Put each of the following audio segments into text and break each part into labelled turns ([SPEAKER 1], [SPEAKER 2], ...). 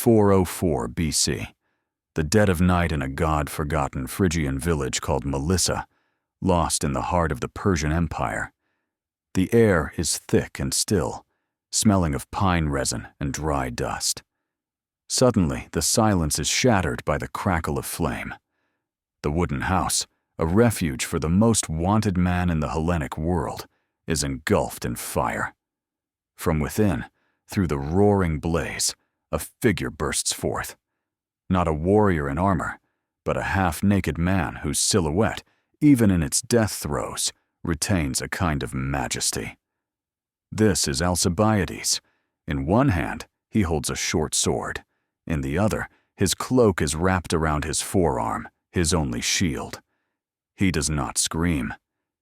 [SPEAKER 1] 404 BC, the dead of night in a god-forgotten Phrygian village called Melissa, lost in the heart of the Persian Empire. The air is thick and still, smelling of pine resin and dry dust. Suddenly, the silence is shattered by the crackle of flame. The wooden house, a refuge for the most wanted man in the Hellenic world, is engulfed in fire. From within, through the roaring blaze, a figure bursts forth. Not a warrior in armor, but a half-naked man whose silhouette, even in its death throes, retains a kind of majesty. This is Alcibiades. In one hand, he holds a short sword. In the other, his cloak is wrapped around his forearm, his only shield. He does not scream.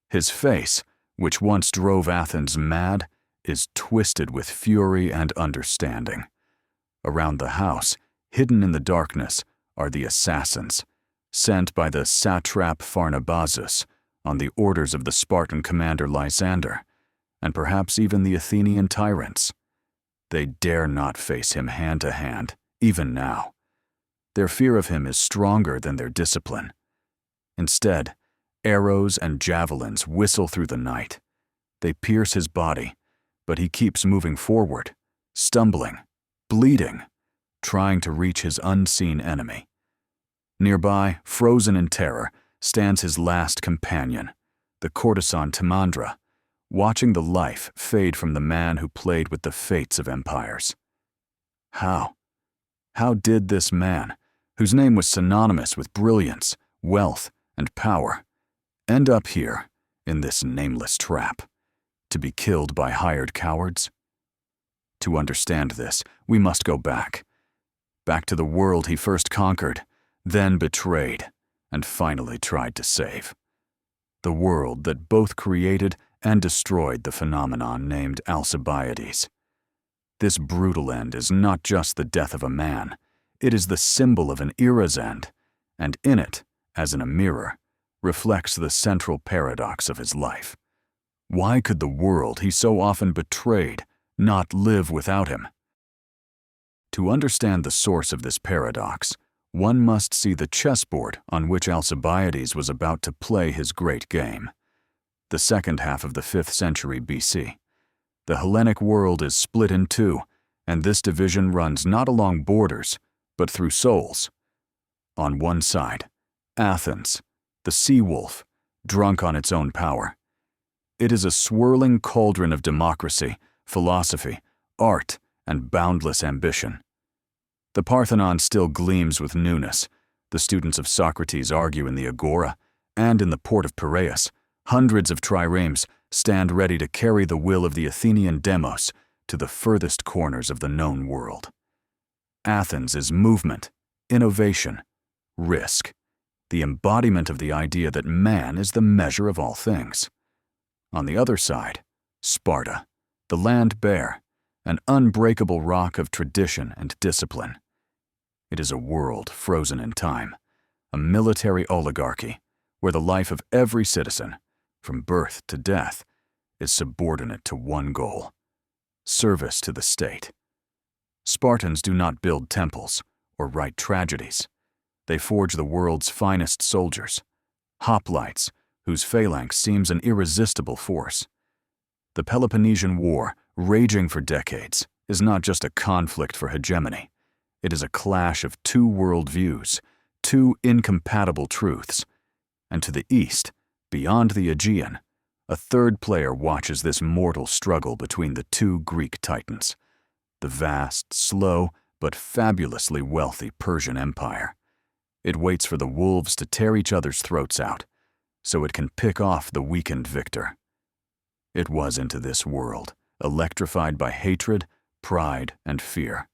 [SPEAKER 1] His face, which once drove Athens mad, is twisted with fury and understanding. Around the house, hidden in the darkness, are the assassins, sent by the satrap Pharnabazus on the orders of the Spartan commander Lysander, and perhaps even the Athenian tyrants. They dare not face him hand to hand, even now. Their fear of him is stronger than their discipline. Instead, arrows and javelins whistle through the night. They pierce his body, but he keeps moving forward, stumbling, bleeding, trying to reach his unseen enemy. Nearby, frozen in terror, stands his last companion, the courtesan Timandra, watching the life fade from the man who played with the fates of empires. How did this man, whose name was synonymous with brilliance, wealth, and power, end up here, in this nameless trap, to be killed by hired cowards? To understand this, we must go back to the world he first conquered, then betrayed, and finally tried to save. The world that both created and destroyed the phenomenon named Alcibiades. This brutal end is not just the death of a man, it is the symbol of an era's end, and in it, as in a mirror, reflects the central paradox of his life. Why could the world he so often betrayed not live without him? To understand the source of this paradox, one must see the chessboard on which Alcibiades was about to play his great game. The second half of the 5th century BC. The Hellenic world is split in two, and this division runs not along borders, but through souls. On one side, Athens, the sea wolf, drunk on its own power. It is a swirling cauldron of democracy, philosophy, art, and boundless ambition. The Parthenon still gleams with newness. The students of Socrates argue in the Agora, and in the port of Piraeus, hundreds of triremes stand ready to carry the will of the Athenian demos to the furthest corners of the known world. Athens is movement, innovation, risk, the embodiment of the idea that man is the measure of all things. On the other side, Sparta, the land bare, an unbreakable rock of tradition and discipline. It is a world frozen in time, a military oligarchy where the life of every citizen, from birth to death, is subordinate to one goal: service to the state. Spartans do not build temples or write tragedies. They forge the world's finest soldiers, hoplites whose phalanx seems an irresistible force. The Peloponnesian War, raging for decades, is not just a conflict for hegemony. It is a clash of two worldviews, two incompatible truths. And to the east, beyond the Aegean, a third player watches this mortal struggle between the two Greek titans, the vast, slow, but fabulously wealthy Persian Empire. It waits for the wolves to tear each other's throats out, so it can pick off the weakened victor. It was into this world, electrified by hatred, pride, and fear,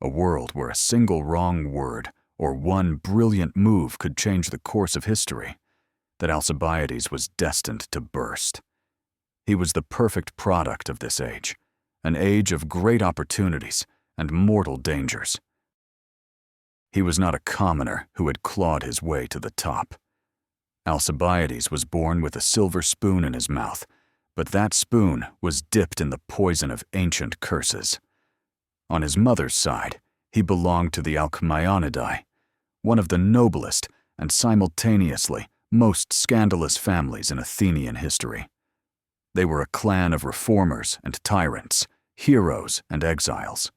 [SPEAKER 1] a world where a single wrong word or one brilliant move could change the course of history, that Alcibiades was destined to burst. He was the perfect product of this age, an age of great opportunities and mortal dangers. He was not a commoner who had clawed his way to the top. Alcibiades was born with a silver spoon in his mouth, but that spoon was dipped in the poison of ancient curses. On his mother's side, He belonged to the Alcmaeonidae, one of the noblest and simultaneously most scandalous families in Athenian history. They were a clan of reformers and tyrants, heroes and exiles.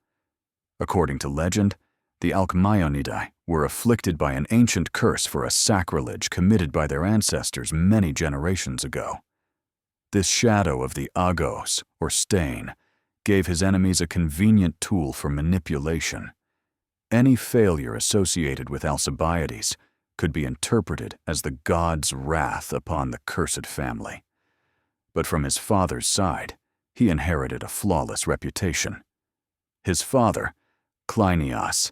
[SPEAKER 1] According to legend, the Alcmaeonidae were afflicted by an ancient curse for a sacrilege committed by their ancestors many generations ago. This shadow of the agos, or stain, gave his enemies a convenient tool for manipulation. Any failure associated with Alcibiades could be interpreted as the god's wrath upon the cursed family. But from his father's side, he inherited a flawless reputation. His father, Cleinias,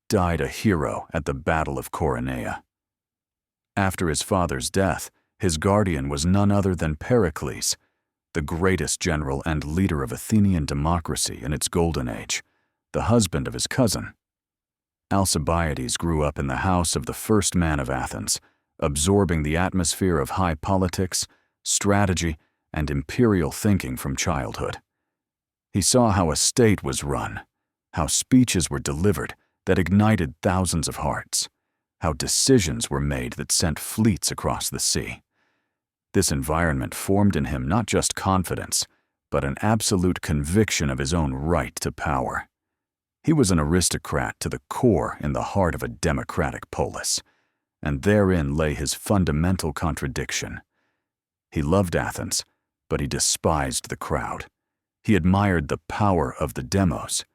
[SPEAKER 1] died a hero at the Battle of Coronea. After his father's death, his guardian was none other than Pericles, the greatest general and leader of Athenian democracy in its golden age, the husband of his cousin. Alcibiades grew up in the house of the first man of Athens, absorbing the atmosphere of high politics, strategy, and imperial thinking from childhood. He saw how a state was run, how speeches were delivered that ignited thousands of hearts, how decisions were made that sent fleets across the sea. This environment formed in him not just confidence, but an absolute conviction of his own right to power. He was an aristocrat to the core in the heart of a democratic polis, and therein lay his fundamental contradiction. He loved Athens, but he despised the crowd. He admired the power of the demos,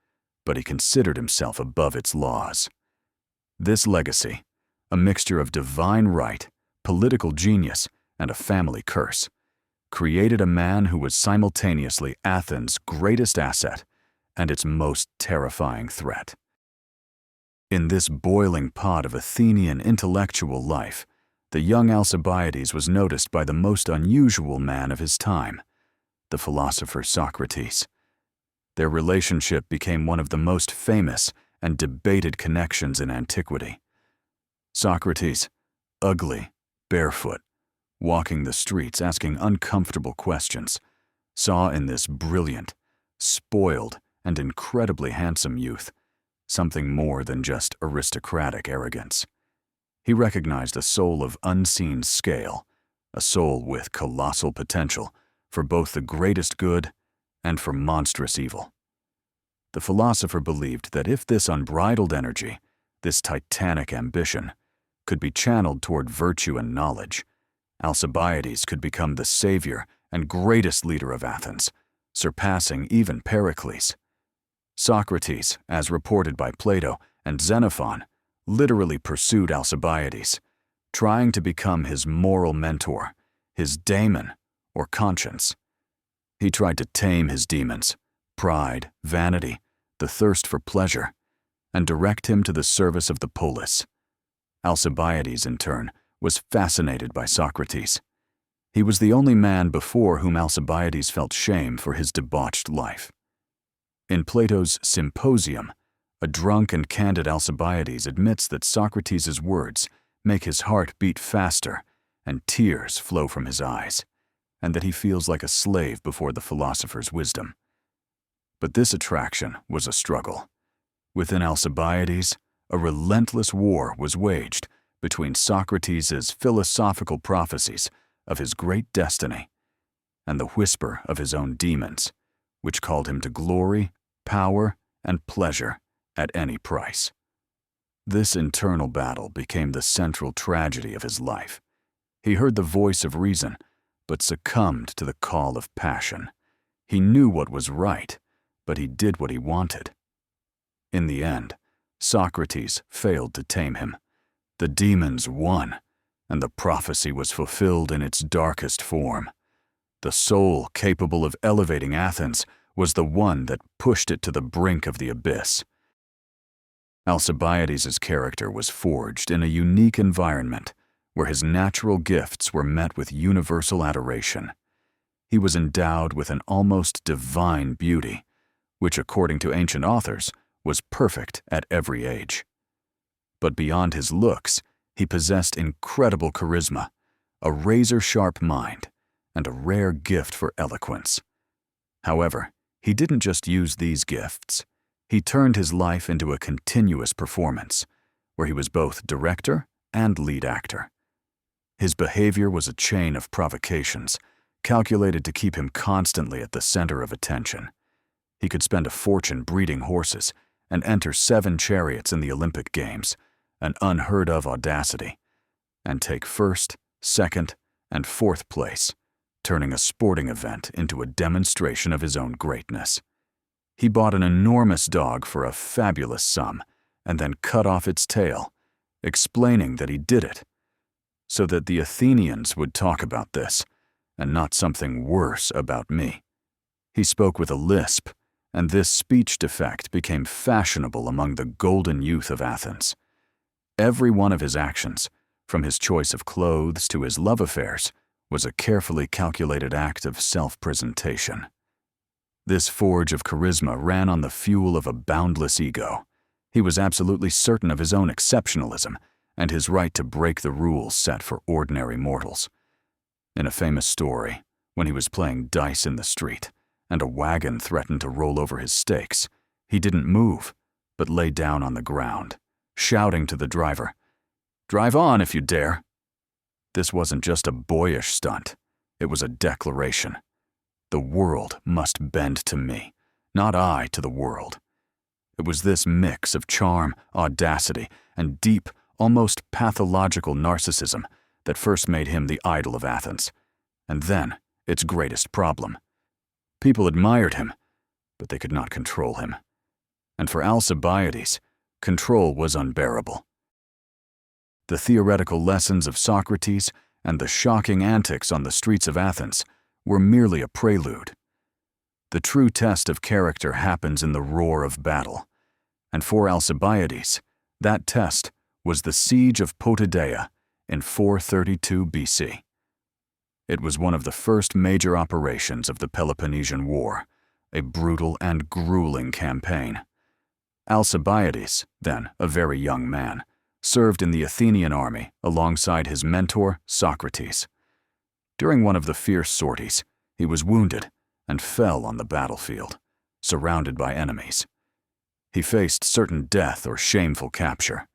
[SPEAKER 1] but he considered himself above its laws. This legacy, a mixture of divine right, political genius, and a family curse, created a man who was simultaneously Athens' greatest asset and its most terrifying threat. In this boiling pot of Athenian intellectual life, the young Alcibiades was noticed by the most unusual man of his time, the philosopher Socrates. Their relationship became one of the most famous and debated connections in antiquity. Socrates, ugly, barefoot, walking the streets asking uncomfortable questions, saw in this brilliant, spoiled, and incredibly handsome youth something more than just aristocratic arrogance. He recognized a soul of unseen scale, a soul with colossal potential for both the greatest good and for monstrous evil. The philosopher believed that if this unbridled energy, this titanic ambition, could be channeled toward virtue and knowledge, Alcibiades could become the savior and greatest leader of Athens, surpassing even Pericles. Socrates, as reported by Plato and Xenophon, literally pursued Alcibiades, trying to become his moral mentor, his daemon, or conscience. He tried to tame his demons, pride, vanity, the thirst for pleasure, and direct him to the service of the polis. Alcibiades, in turn, was fascinated by Socrates. He was the only man before whom Alcibiades felt shame for his debauched life. In Plato's Symposium, a drunk and candid Alcibiades admits that Socrates' words make his heart beat faster and tears flow from his eyes, and that he feels like a slave before the philosopher's wisdom. But this attraction was a struggle. Within Alcibiades, a relentless war was waged between Socrates' philosophical prophecies of his great destiny and the whisper of his own demons, which called him to glory, power, and pleasure at any price. This internal battle became the central tragedy of his life. He heard the voice of reason, but succumbed to the call of passion. He knew what was right, but he did what he wanted. In the end, Socrates failed to tame him. The demons won, and the prophecy was fulfilled in its darkest form. The soul capable of elevating Athens was the one that pushed it to the brink of the abyss. Alcibiades' character was forged in a unique environment where his natural gifts were met with universal adoration. He was endowed with an almost divine beauty, which, according to ancient authors, was perfect at every age. But beyond his looks, he possessed incredible charisma, a razor-sharp mind, and a rare gift for eloquence. However, he didn't just use these gifts. He turned his life into a continuous performance, where he was both director and lead actor. His behavior was a chain of provocations, calculated to keep him constantly at the center of attention. He could spend a fortune breeding horses and enter 7 chariots in the Olympic Games, an unheard-of audacity, and take first, second, and fourth place, turning a sporting event into a demonstration of his own greatness. He bought an enormous dog for a fabulous sum and then cut off its tail, explaining that he did it, so that the Athenians would talk about this, and not something worse about me. He spoke with a lisp, and this speech defect became fashionable among the golden youth of Athens. Every one of his actions, from his choice of clothes to his love affairs, was a carefully calculated act of self-presentation. This forge of charisma ran on the fuel of a boundless ego. He was absolutely certain of his own exceptionalism and his right to break the rules set for ordinary mortals. In a famous story, when he was playing dice in the street and a wagon threatened to roll over his stakes, he didn't move, but lay down on the ground, shouting to the driver, "Drive on if you dare." This wasn't just a boyish stunt, it was a declaration. The world must bend to me, not I to the world. It was this mix of charm, audacity, and deep, almost pathological narcissism that first made him the idol of Athens, and then its greatest problem. People admired him, but they could not control him. And for Alcibiades, control was unbearable. The theoretical lessons of Socrates and the shocking antics on the streets of Athens were merely a prelude. The true test of character happens in the roar of battle, and for Alcibiades, that test was the siege of Potidæa in 432 BC. It was one of the first major operations of the Peloponnesian War, a brutal and grueling campaign. Alcibiades, then a very young man, served in the Athenian army alongside his mentor, Socrates. During one of the fierce sorties, he was wounded and fell on the battlefield, surrounded by enemies. He faced certain death or shameful capture,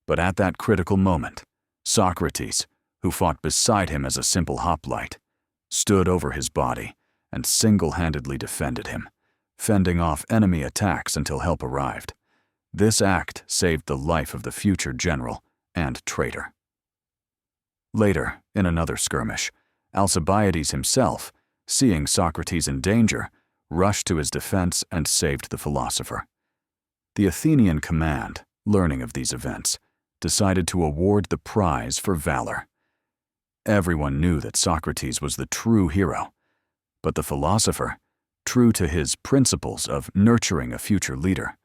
[SPEAKER 1] but at that critical moment, Socrates, who fought beside him as a simple hoplite, stood over his body and single-handedly defended him, fending off enemy attacks until help arrived. This act saved the life of the future general and traitor. Later, in another skirmish, Alcibiades himself, seeing Socrates in danger, rushed to his defense and saved the philosopher. The Athenian command, learning of these events, decided to award the prize for valor. Everyone knew that Socrates was the true hero, but the philosopher, true to his principles of nurturing a future leader,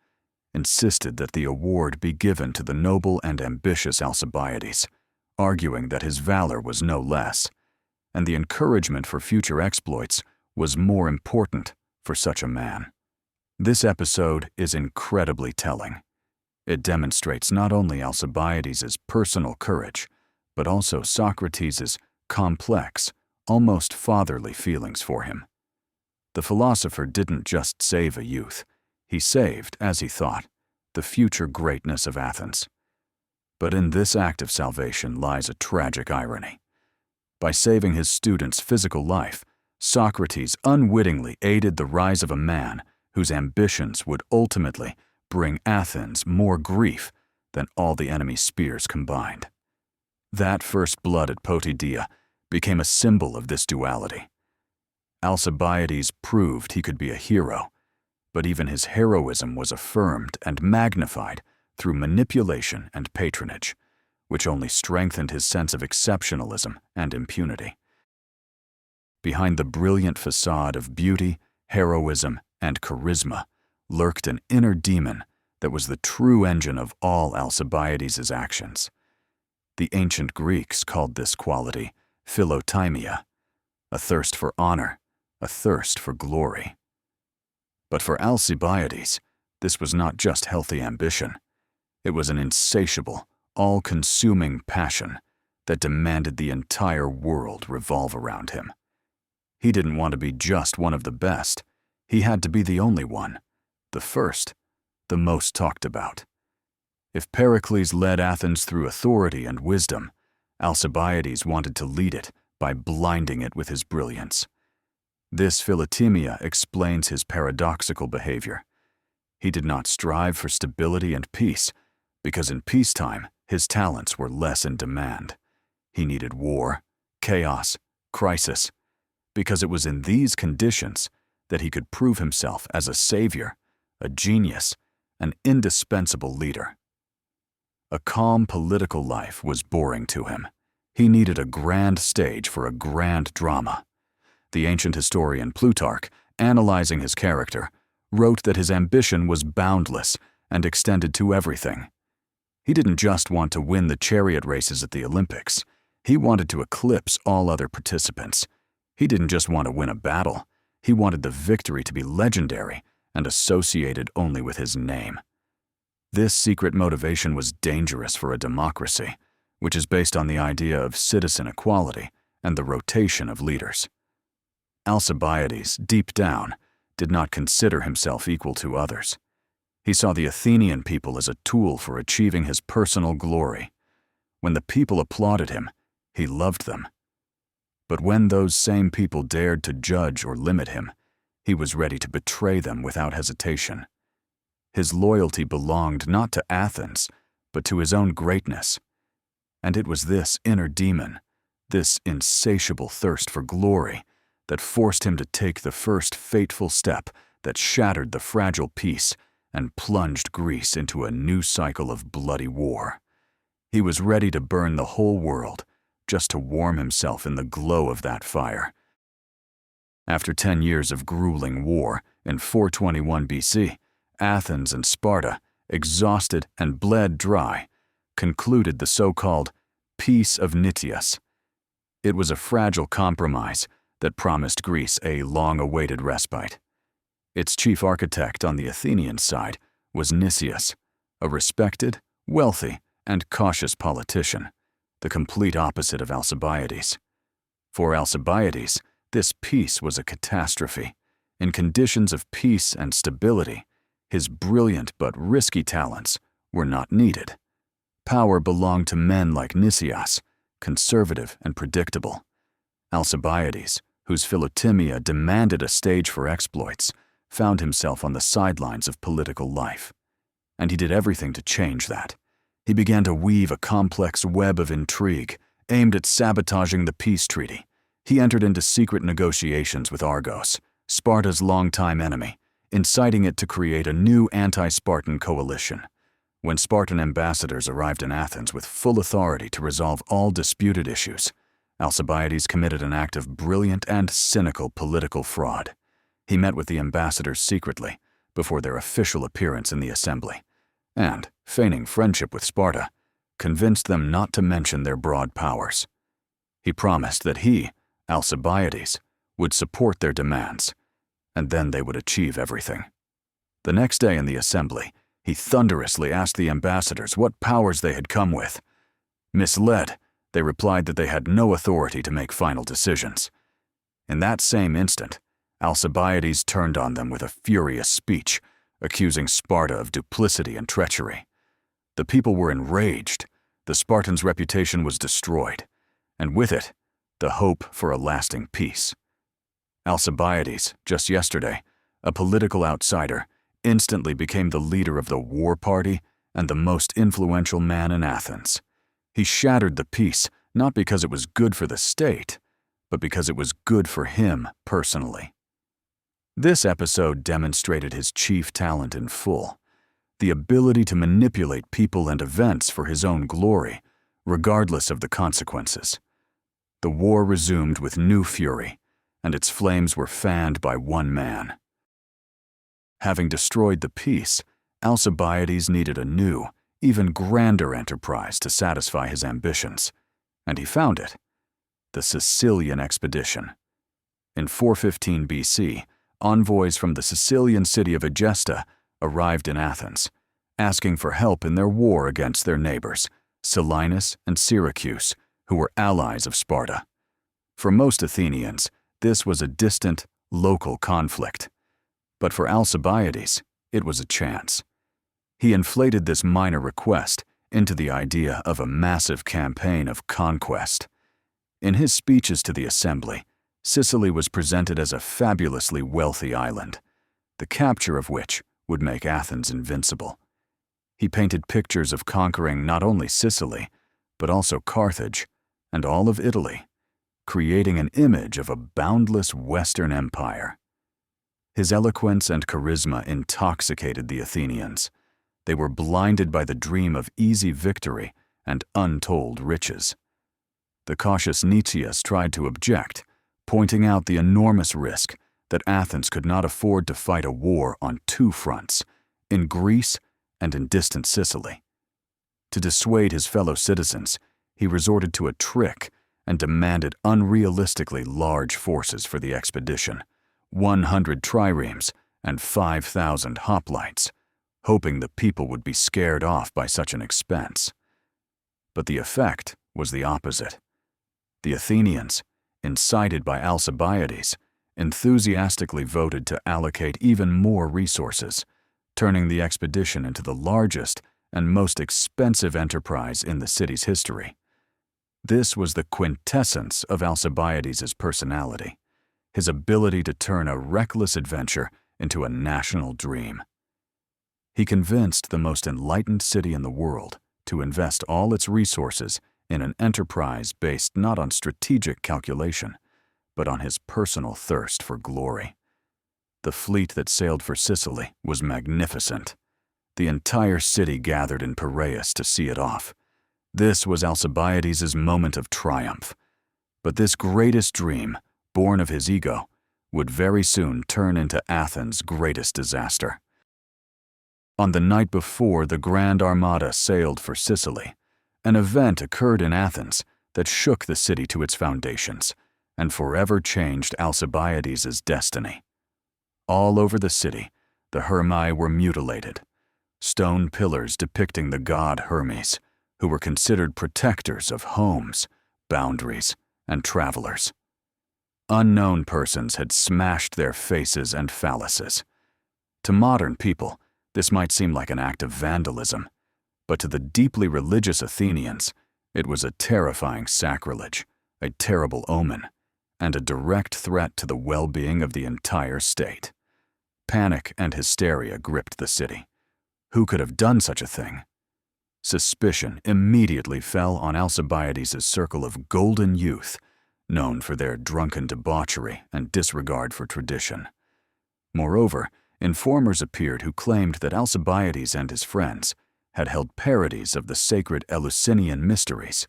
[SPEAKER 1] insisted that the award be given to the noble and ambitious Alcibiades, arguing that his valor was no less, and the encouragement for future exploits was more important for such a man. This episode is incredibly telling. It demonstrates not only Alcibiades' personal courage, but also Socrates' complex, almost fatherly feelings for him. The philosopher didn't just save a youth, he saved, as he thought, the future greatness of Athens. But in this act of salvation lies a tragic irony. By saving his student's physical life, Socrates unwittingly aided the rise of a man whose ambitions would ultimately bring Athens more grief than all the enemy's spears combined. That first blood at Potidæa became a symbol of this duality. Alcibiades proved he could be a hero, but even his heroism was affirmed and magnified through manipulation and patronage, which only strengthened his sense of exceptionalism and impunity. Behind the brilliant facade of beauty, heroism, and charisma lurked an inner demon that was the true engine of all Alcibiades' actions. The ancient Greeks called this quality philotimia, a thirst for honor, a thirst for glory. But for Alcibiades, this was not just healthy ambition. It was an insatiable, all-consuming passion that demanded the entire world revolve around him. He didn't want to be just one of the best. He had to be the only one, the first, the most talked about. If Pericles led Athens through authority and wisdom, Alcibiades wanted to lead it by blinding it with his brilliance. This Philotimia explains his paradoxical behavior. He did not strive for stability and peace, because in peacetime his talents were less in demand. He needed war, chaos, crisis, because it was in these conditions that he could prove himself as a savior, a genius, an indispensable leader. A calm political life was boring to him. He needed a grand stage for a grand drama. The ancient historian Plutarch, analyzing his character, wrote that his ambition was boundless and extended to everything. He didn't just want to win the chariot races at the Olympics. He wanted to eclipse all other participants. He didn't just want to win a battle. He wanted the victory to be legendary and associated only with his name. This secret motivation was dangerous for a democracy, which is based on the idea of citizen equality and the rotation of leaders. Alcibiades, deep down, did not consider himself equal to others. He saw the Athenian people as a tool for achieving his personal glory. When the people applauded him, he loved them. But when those same people dared to judge or limit him, he was ready to betray them without hesitation. His loyalty belonged not to Athens, but to his own greatness. And it was this inner demon, this insatiable thirst for glory, that forced him to take the first fateful step that shattered the fragile peace and plunged Greece into a new cycle of bloody war. He was ready to burn the whole world just to warm himself in the glow of that fire. After 10 years of grueling war, in 421 BC, Athens and Sparta, exhausted and bled dry, concluded the so-called Peace of Nitias. It was a fragile compromise that promised Greece a long-awaited respite. Its chief architect on the Athenian side was Nicias, a respected, wealthy, and cautious politician, the complete opposite of Alcibiades. For Alcibiades, this peace was a catastrophe. In conditions of peace and stability, his brilliant but risky talents were not needed. Power belonged to men like Nicias, conservative and predictable. Alcibiades, whose Philotimia demanded a stage for exploits, found himself on the sidelines of political life. And he did everything to change that. He began to weave a complex web of intrigue aimed at sabotaging the peace treaty. He entered into secret negotiations with Argos, Sparta's longtime enemy, inciting it to create a new anti-Spartan coalition. When Spartan ambassadors arrived in Athens with full authority to resolve all disputed issues, Alcibiades committed an act of brilliant and cynical political fraud. He met with the ambassadors secretly before their official appearance in the assembly, and, feigning friendship with Sparta, convinced them not to mention their broad powers. He promised that he, Alcibiades, would support their demands, and then they would achieve everything. The next day in the assembly, he thunderously asked the ambassadors what powers they had come with. Misled, they replied that they had no authority to make final decisions. In that same instant, Alcibiades turned on them with a furious speech, accusing Sparta of duplicity and treachery. The people were enraged. The Spartans' reputation was destroyed, and with it, the hope for a lasting peace. Alcibiades, just yesterday, a political outsider, instantly became the leader of the war party and the most influential man in Athens. He shattered the peace not because it was good for the state, but because it was good for him personally. This episode demonstrated his chief talent in full, the ability to manipulate people and events for his own glory, regardless of the consequences. The war resumed with new fury, and its flames were fanned by one man. Having destroyed the peace, Alcibiades needed a new, even grander enterprise to satisfy his ambitions, and he found it: the Sicilian Expedition. In 415 BC, envoys from the Sicilian city of Egesta arrived in Athens, asking for help in their war against their neighbors, Selinus and Syracuse, who were allies of Sparta. For most Athenians, this was a distant, local conflict. But for Alcibiades, it was a chance. He inflated this minor request into the idea of a massive campaign of conquest. In his speeches to the assembly, Sicily was presented as a fabulously wealthy island, the capture of which would make Athens invincible. He painted pictures of conquering not only Sicily, but also Carthage and all of Italy, creating an image of a boundless Western empire. His eloquence and charisma intoxicated the Athenians. They were blinded by the dream of easy victory and untold riches. The cautious Nicias tried to object, pointing out the enormous risk that Athens could not afford to fight a war on two fronts, in Greece and in distant Sicily. To dissuade his fellow citizens, he resorted to a trick and demanded unrealistically large forces for the expedition, 100 triremes and 5,000 hoplites, hoping the people would be scared off by such an expense. But the effect was the opposite. The Athenians, incited by Alcibiades, enthusiastically voted to allocate even more resources, turning the expedition into the largest and most expensive enterprise in the city's history. This was the quintessence of Alcibiades' personality, his ability to turn a reckless adventure into a national dream. He convinced the most enlightened city in the world to invest all its resources in an enterprise based not on strategic calculation, but on his personal thirst for glory. The fleet that sailed for Sicily was magnificent. The entire city gathered in Piraeus to see it off. This was Alcibiades' moment of triumph. But this greatest dream, born of his ego, would very soon turn into Athens' greatest disaster. On the night before the Grand Armada sailed for Sicily, an event occurred in Athens that shook the city to its foundations and forever changed Alcibiades' destiny. All over the city, the Hermae were mutilated, stone pillars depicting the god Hermes, who were considered protectors of homes, boundaries, and travelers. Unknown persons had smashed their faces and phalluses. To modern people, this might seem like an act of vandalism, but to the deeply religious Athenians, it was a terrifying sacrilege, a terrible omen, and a direct threat to the well-being of the entire state. Panic and hysteria gripped the city. Who could have done such a thing? Suspicion immediately fell on Alcibiades' circle of golden youth, known for their drunken debauchery and disregard for tradition. Moreover, informers appeared who claimed that Alcibiades and his friends had held parodies of the sacred Eleusinian mysteries,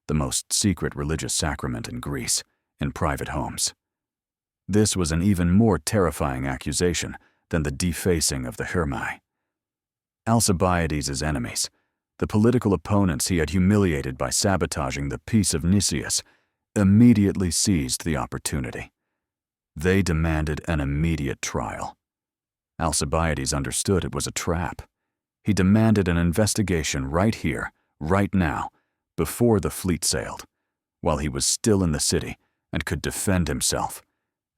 [SPEAKER 1] the most secret religious sacrament in Greece, in private homes. This was an even more terrifying accusation than the defacing of the Hermae. Alcibiades' enemies, the political opponents he had humiliated by sabotaging the peace of Nicias, immediately seized the opportunity. They demanded an immediate trial. Alcibiades understood it was a trap. He demanded an investigation right here, right now, before the fleet sailed, while he was still in the city and could defend himself,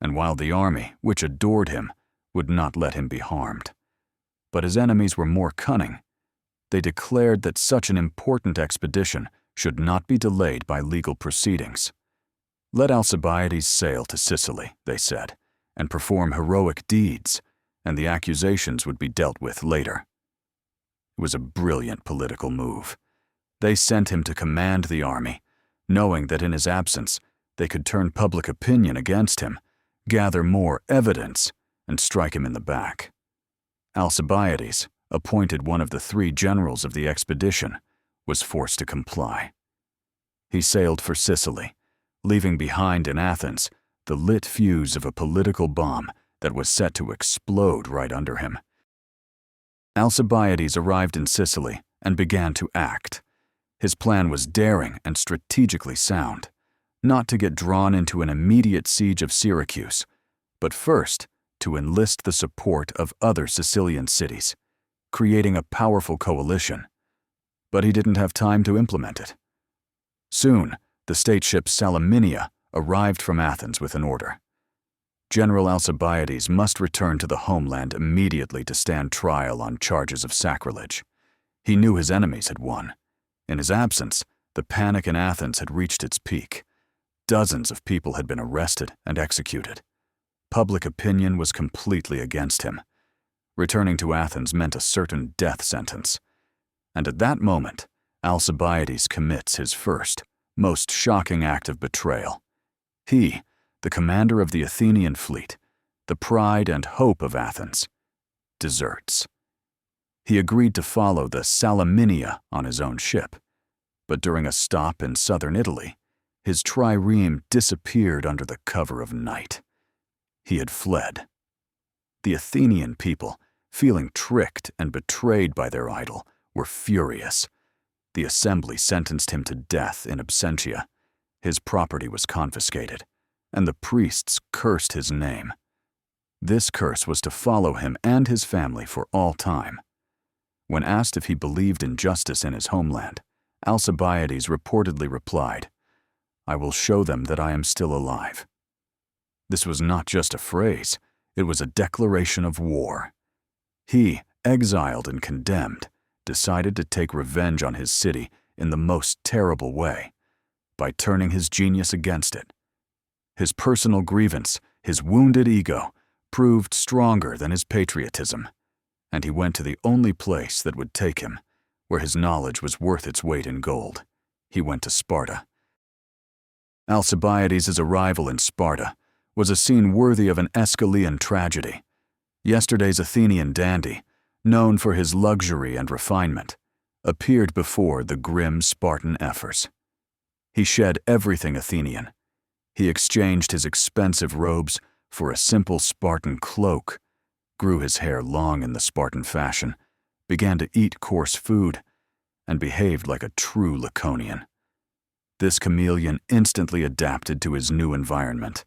[SPEAKER 1] and while the army, which adored him, would not let him be harmed. But his enemies were more cunning. They declared that such an important expedition should not be delayed by legal proceedings. Let Alcibiades sail to Sicily, they said, and perform heroic deeds, and the accusations would be dealt with later. It was a brilliant political move. They sent him to command the army, knowing that in his absence they could turn public opinion against him, gather more evidence, and strike him in the back. Alcibiades, appointed one of the 3 generals of the expedition, was forced to comply. He sailed for Sicily, leaving behind in Athens the lit fuse of a political bomb that was set to explode right under him. Alcibiades arrived in Sicily and began to act. His plan was daring and strategically sound, not to get drawn into an immediate siege of Syracuse, but first to enlist the support of other Sicilian cities, creating a powerful coalition. But he didn't have time to implement it. Soon, the state ship Salaminia arrived from Athens with an order. General Alcibiades must return to the homeland immediately to stand trial on charges of sacrilege. He knew his enemies had won. In his absence, the panic in Athens had reached its peak. Dozens of people had been arrested and executed. Public opinion was completely against him. Returning to Athens meant a certain death sentence. And at that moment, Alcibiades commits his first, most shocking act of betrayal. He, the commander of the Athenian fleet, the pride and hope of Athens, deserts. He agreed to follow the Salaminia on his own ship, but during a stop in southern Italy, his trireme disappeared under the cover of night. He had fled. The Athenian people, feeling tricked and betrayed by their idol, were furious. The assembly sentenced him to death in absentia. His property was confiscated, and the priests cursed his name. This curse was to follow him and his family for all time. When asked if he believed in justice in his homeland, Alcibiades reportedly replied, "I will show them that I am still alive." This was not just a phrase, it was a declaration of war. He, exiled and condemned, decided to take revenge on his city in the most terrible way, by turning his genius against it. His personal grievance, his wounded ego, proved stronger than his patriotism, and he went to the only place that would take him, where his knowledge was worth its weight in gold. He went to Sparta. Alcibiades' arrival in Sparta was a scene worthy of an Aeschylean tragedy. Yesterday's Athenian dandy, known for his luxury and refinement, appeared before the grim Spartan ephors. He shed everything Athenian. He exchanged his expensive robes for a simple Spartan cloak, grew his hair long in the Spartan fashion, began to eat coarse food, and behaved like a true Laconian. This chameleon instantly adapted to his new environment,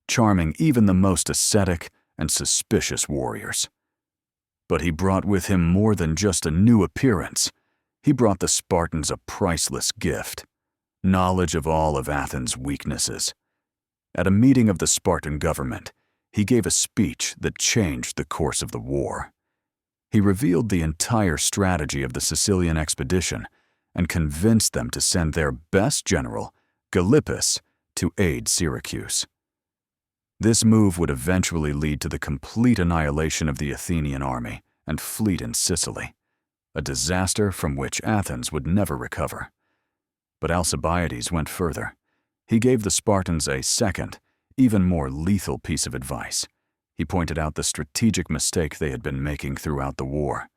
[SPEAKER 1] charming even the most ascetic and suspicious warriors. But he brought with him more than just a new appearance. He brought the Spartans a priceless gift: knowledge of all of Athens' weaknesses. At a meeting of the Spartan government, he gave a speech that changed the course of the war. He revealed the entire strategy of the Sicilian Expedition and convinced them to send their best general, Gylippus, to aid Syracuse. This move would eventually lead to the complete annihilation of the Athenian army and fleet in Sicily, a disaster from which Athens would never recover. But Alcibiades went further. He gave the Spartans a second, even more lethal piece of advice. He pointed out the strategic mistake they had been making throughout the war.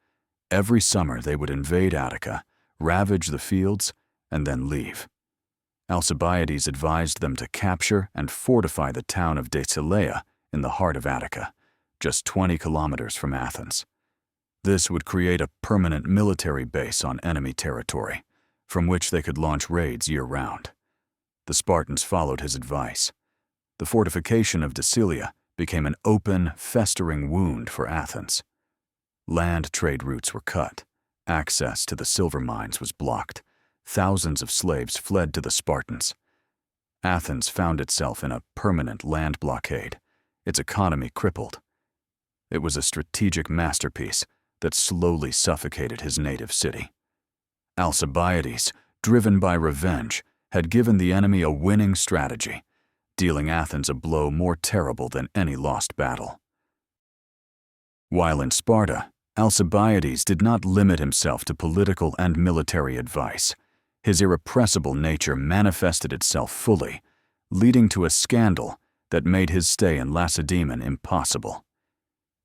[SPEAKER 1] Every summer they would invade Attica, ravage the fields, and then leave. Alcibiades advised them to capture and fortify the town of Betrayal in the heart of Attica, just 20 kilometers from Athens. This would create a permanent military base on enemy territory, from which they could launch raids year-round. The Spartans followed his advice. The fortification of Betrayal became an open, festering wound for Athens. Land trade routes were cut. Access to the silver mines was blocked. Thousands of slaves fled to the Spartans. Athens found itself in a permanent land blockade, its economy crippled. It was a strategic masterpiece that slowly suffocated his native city. Alcibiades, driven by revenge, had given the enemy a winning strategy, dealing Athens a blow more terrible than any lost battle. While in Sparta, Alcibiades did not limit himself to political and military advice. His irrepressible nature manifested itself fully, leading to a scandal that made his stay in Lacedaemon impossible.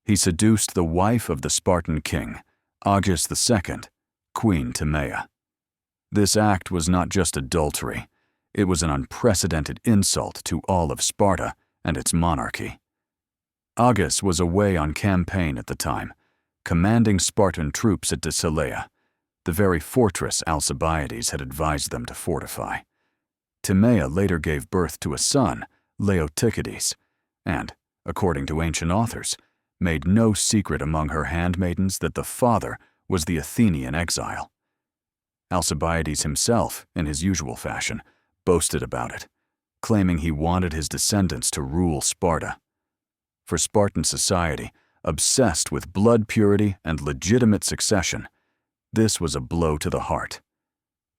[SPEAKER 1] He seduced the wife of the Spartan king, Agis II, Queen Timea. This act was not just adultery, it was an unprecedented insult to all of Sparta and its monarchy. Agis was away on campaign at the time, commanding Spartan troops at Betrayal, the very fortress Alcibiades had advised them to fortify. Timea later gave birth to a son, Leotychides, and, according to ancient authors, made no secret among her handmaidens that the father was the Athenian exile. Alcibiades himself, in his usual fashion, boasted about it, claiming he wanted his descendants to rule Sparta. for Spartan society, obsessed with blood purity and legitimate succession, this was a blow to the heart.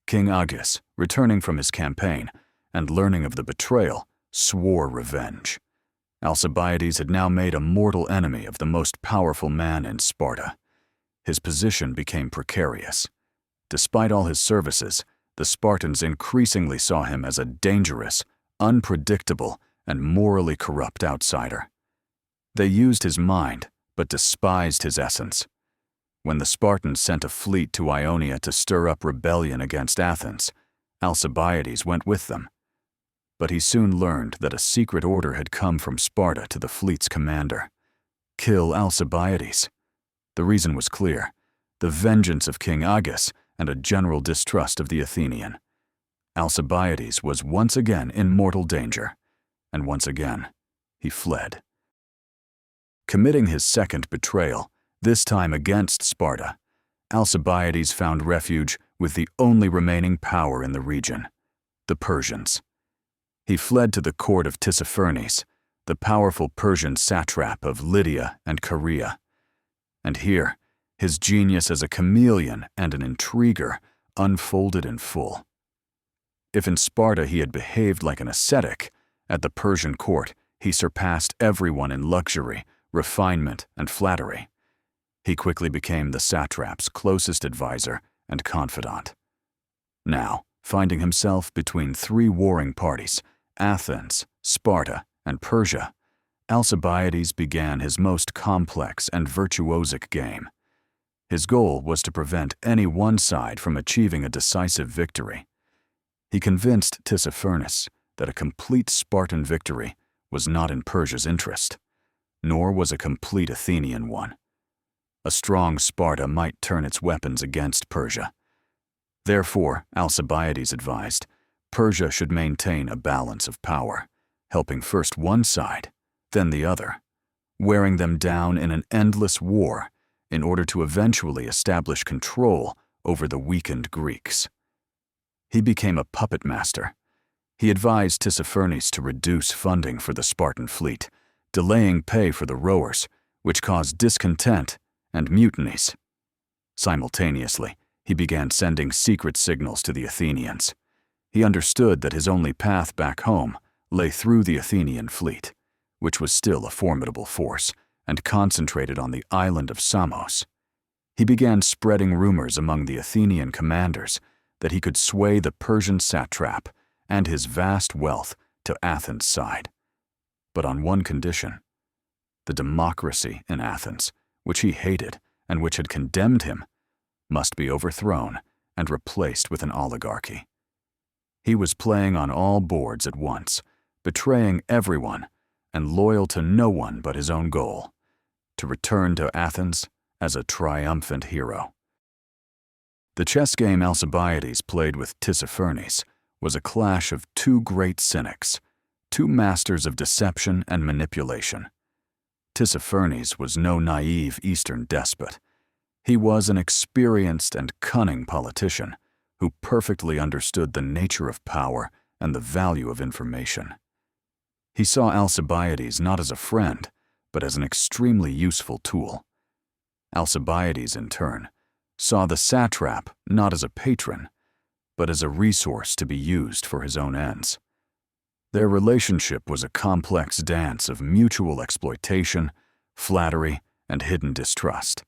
[SPEAKER 1] King Agis, returning from his campaign and learning of the betrayal, swore revenge. Alcibiades had now made a mortal enemy of the most powerful man in Sparta. His position became precarious. Despite all his services, the Spartans increasingly saw him as a dangerous, unpredictable, and morally corrupt outsider. They used his mind, but despised his essence. When the Spartans sent a fleet to Ionia to stir up rebellion against Athens, Alcibiades went with them. But he soon learned that a secret order had come from Sparta to the fleet's commander: kill Alcibiades. The reason was clear: the vengeance of King Agis and a general distrust of the Athenian. Alcibiades was once again in mortal danger, and once again he fled. Committing his second betrayal, this time against Sparta, Alcibiades found refuge with the only remaining power in the region, the Persians. He fled to the court of Tissaphernes, the powerful Persian satrap of Lydia and Caria. And here, his genius as a chameleon and an intriguer unfolded in full. If in Sparta he had behaved like an ascetic, at the Persian court he surpassed everyone in luxury, refinement, and flattery. He quickly became the satrap's closest advisor and confidant. Now, finding himself between three warring parties, Athens, Sparta, and Persia, Alcibiades began his most complex and virtuosic game. His goal was to prevent any one side from achieving a decisive victory. He convinced Tissaphernes that a complete Spartan victory was not in Persia's interest, nor was a complete Athenian one. A strong Sparta might turn its weapons against Persia. Therefore, Alcibiades advised, Persia should maintain a balance of power, helping first one side, then the other, wearing them down in an endless war in order to eventually establish control over the weakened Greeks. He became a puppet master. He advised Tissaphernes to reduce funding for the Spartan fleet, delaying pay for the rowers, which caused discontent and mutinies. Simultaneously, he began sending secret signals to the Athenians. He understood that his only path back home lay through the Athenian fleet, which was still a formidable force and concentrated on the island of Samos. He began spreading rumors among the Athenian commanders that he could sway the Persian satrap and his vast wealth to Athens' side. But on one condition: the democracy in Athens, which he hated and which had condemned him, must be overthrown and replaced with an oligarchy. He was playing on all boards at once, betraying everyone and loyal to no one but his own goal: to return to Athens as a triumphant hero. The chess game Alcibiades played with Tissaphernes was a clash of two great cynics, two masters of deception and manipulation. Tissaphernes was no naive Eastern despot. He was an experienced and cunning politician who perfectly understood the nature of power and the value of information. He saw Alcibiades not as a friend, but as an extremely useful tool. Alcibiades, in turn, saw the satrap not as a patron, but as a resource to be used for his own ends. Their relationship was a complex dance of mutual exploitation, flattery, and hidden distrust.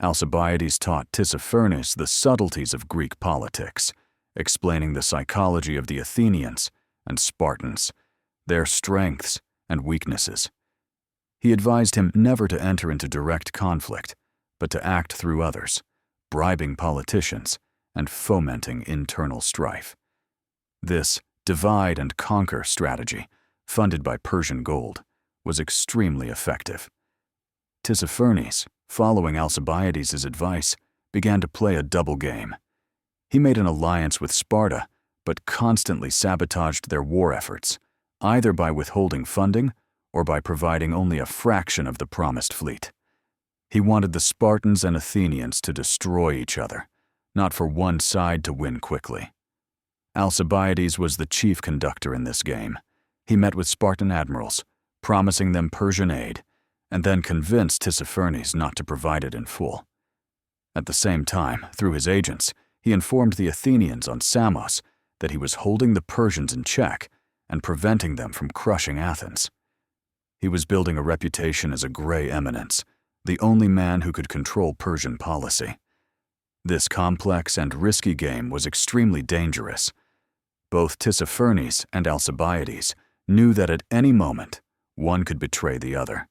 [SPEAKER 1] Alcibiades taught Tissaphernes the subtleties of Greek politics, explaining the psychology of the Athenians and Spartans, their strengths and weaknesses. He advised him never to enter into direct conflict, but to act through others, bribing politicians and fomenting internal strife. This divide and conquer strategy, funded by Persian gold, was extremely effective. Tissaphernes, following Alcibiades' advice, began to play a double game. He made an alliance with Sparta, but constantly sabotaged their war efforts, either by withholding funding or by providing only a fraction of the promised fleet. He wanted the Spartans and Athenians to destroy each other, not for one side to win quickly. Alcibiades was the chief conductor in this game. He met with Spartan admirals, promising them Persian aid, and then convinced Tissaphernes not to provide it in full. At the same time, through his agents, he informed the Athenians on Samos that he was holding the Persians in check and preventing them from crushing Athens. He was building a reputation as a gray eminence, the only man who could control Persian policy. This complex and risky game was extremely dangerous. Both Tissaphernes and Alcibiades knew that at any moment, one could betray the other.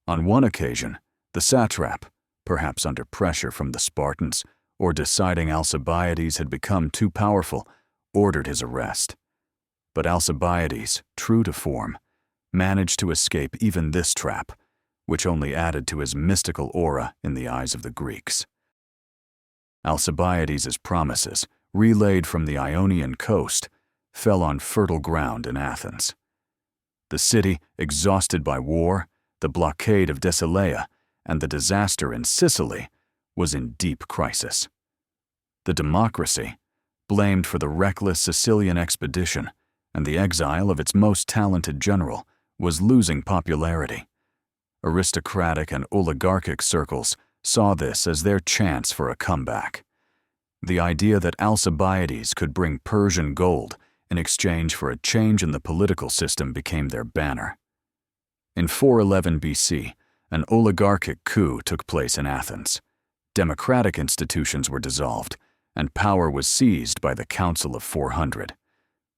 [SPEAKER 1] On one occasion, the satrap, perhaps under pressure from the Spartans or deciding Alcibiades had become too powerful, ordered his arrest. But Alcibiades, true to form, managed to escape even this trap, which only added to his mystical aura in the eyes of the Greeks. Alcibiades' promises, relayed from the Ionian coast, fell on fertile ground in Athens. The city, exhausted by war, the blockade of Deceleia, and the disaster in Sicily, was in deep crisis. The democracy, blamed for the reckless Sicilian Expedition and the exile of its most talented general, was losing popularity. Aristocratic and oligarchic circles saw this as their chance for a comeback. The idea that Alcibiades could bring Persian gold in exchange for a change in the political system became their banner. In 411 BC, an oligarchic coup took place in Athens. Democratic institutions were dissolved, and power was seized by the Council of 400.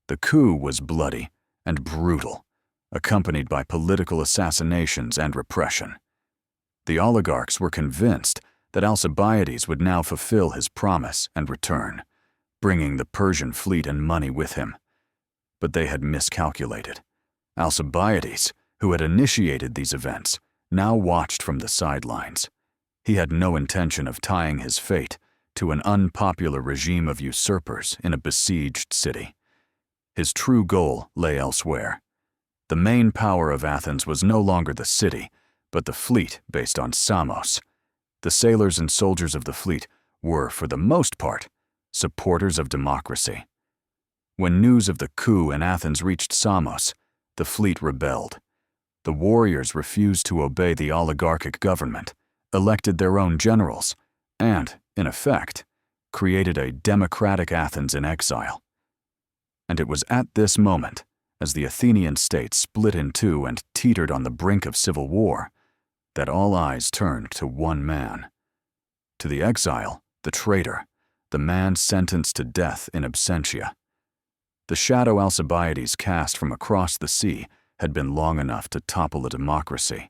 [SPEAKER 1] The coup was bloody and brutal, accompanied by political assassinations and repression. The oligarchs were convinced that Alcibiades would now fulfill his promise and return, bringing the Persian fleet and money with him. But they had miscalculated. Alcibiades, who had initiated these events, now watched from the sidelines. He had no intention of tying his fate to an unpopular regime of usurpers in a besieged city. His true goal lay elsewhere. The main power of Athens was no longer the city, but the fleet based on Samos. The sailors and soldiers of the fleet were, for the most part, supporters of democracy. When news of the coup in Athens reached Samos, the fleet rebelled. The warriors refused to obey the oligarchic government, elected their own generals, and, in effect, created a democratic Athens in exile. And it was at this moment, as the Athenian state split in two and teetered on the brink of civil war, that all eyes turned to one man. To the exile, the traitor, the man sentenced to death in absentia. The shadow Alcibiades cast from across the sea had been long enough to topple a democracy,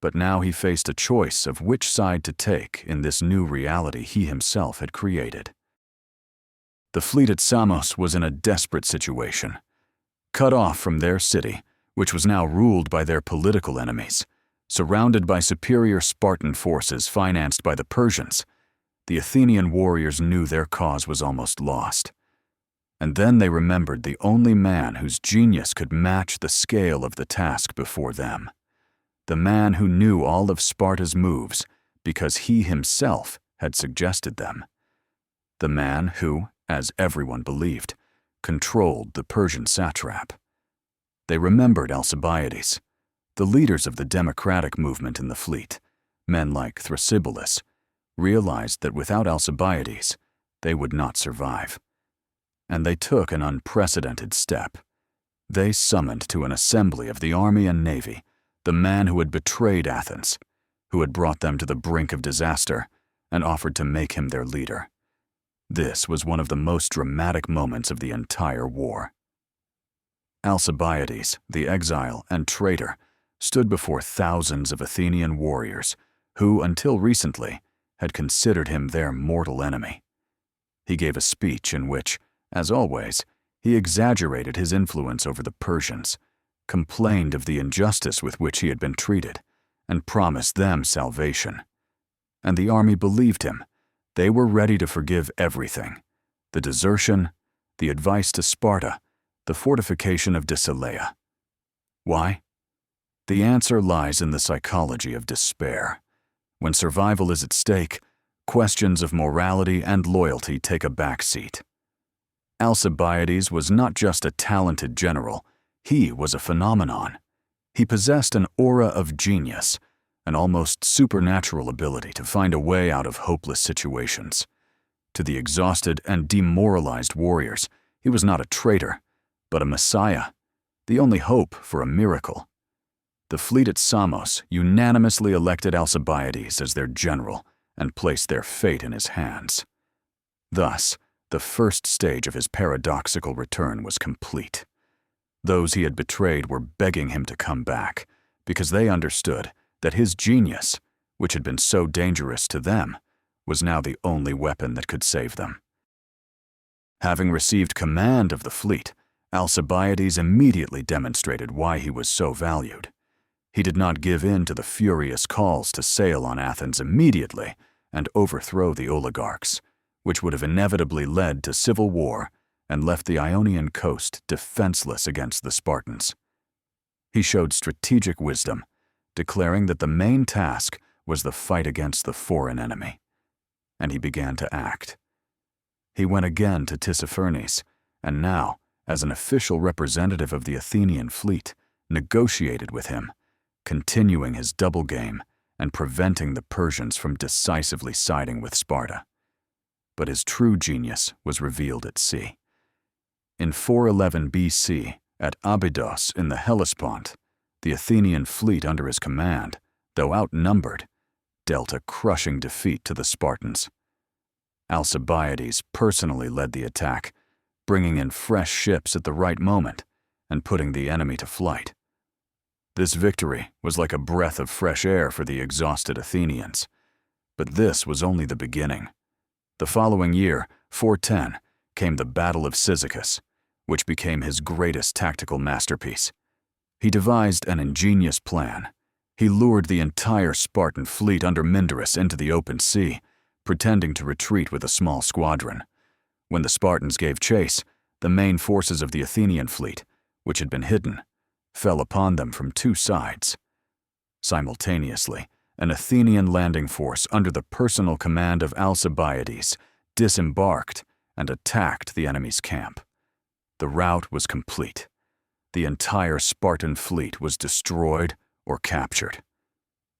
[SPEAKER 1] but now he faced a choice of which side to take in this new reality he himself had created. The fleet at Samos was in a desperate situation. Cut off from their city, which was now ruled by their political enemies, surrounded by superior Spartan forces financed by the Persians, the Athenian warriors knew their cause was almost lost. And then they remembered the only man whose genius could match the scale of the task before them. The man who knew all of Sparta's moves because he himself had suggested them. The man who, as everyone believed, controlled the Persian satrap. They remembered Alcibiades, the leaders of the democratic movement in the fleet, men like Thrasybulus, realized that without Alcibiades, they would not survive. And they took an unprecedented step. They summoned to an assembly of the army and navy the man who had betrayed Athens, who had brought them to the brink of disaster, and offered to make him their leader. This was one of the most dramatic moments of the entire war. Alcibiades, the exile and traitor, stood before thousands of Athenian warriors who, until recently, had considered him their mortal enemy. He gave a speech in which, as always, he exaggerated his influence over the Persians, complained of the injustice with which he had been treated, and promised them salvation. And the army believed him. They were ready to forgive everything: the desertion, the advice to Sparta, the fortification of Deceleia. Why? The answer lies in the psychology of despair. When survival is at stake, questions of morality and loyalty take a back seat. Alcibiades was not just a talented general, he was a phenomenon. He possessed an aura of genius, an almost supernatural ability to find a way out of hopeless situations. To the exhausted and demoralized warriors, he was not a traitor, but a messiah, the only hope for a miracle. The fleet at Samos unanimously elected Alcibiades as their general and placed their fate in his hands. Thus, the first stage of his paradoxical return was complete. Those he had betrayed were begging him to come back, because they understood that his genius, which had been so dangerous to them, was now the only weapon that could save them. Having received command of the fleet, Alcibiades immediately demonstrated why he was so valued. He did not give in to the furious calls to sail on Athens immediately and overthrow the oligarchs, which would have inevitably led to civil war and left the Ionian coast defenseless against the Spartans. He showed strategic wisdom, declaring that the main task was the fight against the foreign enemy. And he began to act. He went again to Tissaphernes, and now, as an official representative of the Athenian fleet, negotiated with him, continuing his double game and preventing the Persians from decisively siding with Sparta. But his true genius was revealed at sea. In 411 BC, at Abydos in the Hellespont, the Athenian fleet under his command, though outnumbered, dealt a crushing defeat to the Spartans. Alcibiades personally led the attack, bringing in fresh ships at the right moment and putting the enemy to flight. This victory was like a breath of fresh air for the exhausted Athenians. But this was only the beginning. The following year, 410, came the Battle of Cyzicus, which became his greatest tactical masterpiece. He devised an ingenious plan. He lured the entire Spartan fleet under Mindarus into the open sea, pretending to retreat with a small squadron. When the Spartans gave chase, the main forces of the Athenian fleet, which had been hidden, fell upon them from two sides. Simultaneously, an Athenian landing force under the personal command of Alcibiades disembarked and attacked the enemy's camp. The rout was complete. The entire Spartan fleet was destroyed or captured.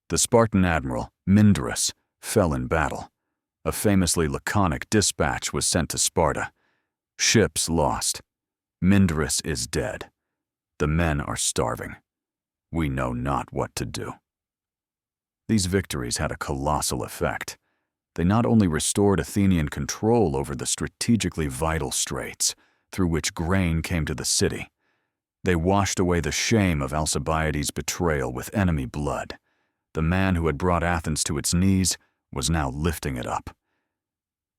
[SPEAKER 1] The Spartan admiral, Mindarus, fell in battle. A famously laconic dispatch was sent to Sparta. Ships lost. Mindarus is dead. The men are starving. We know not what to do. These victories had a colossal effect. They not only restored Athenian control over the strategically vital straits through which grain came to the city, they washed away the shame of Alcibiades' betrayal with enemy blood. The man who had brought Athens to its knees was now lifting it up.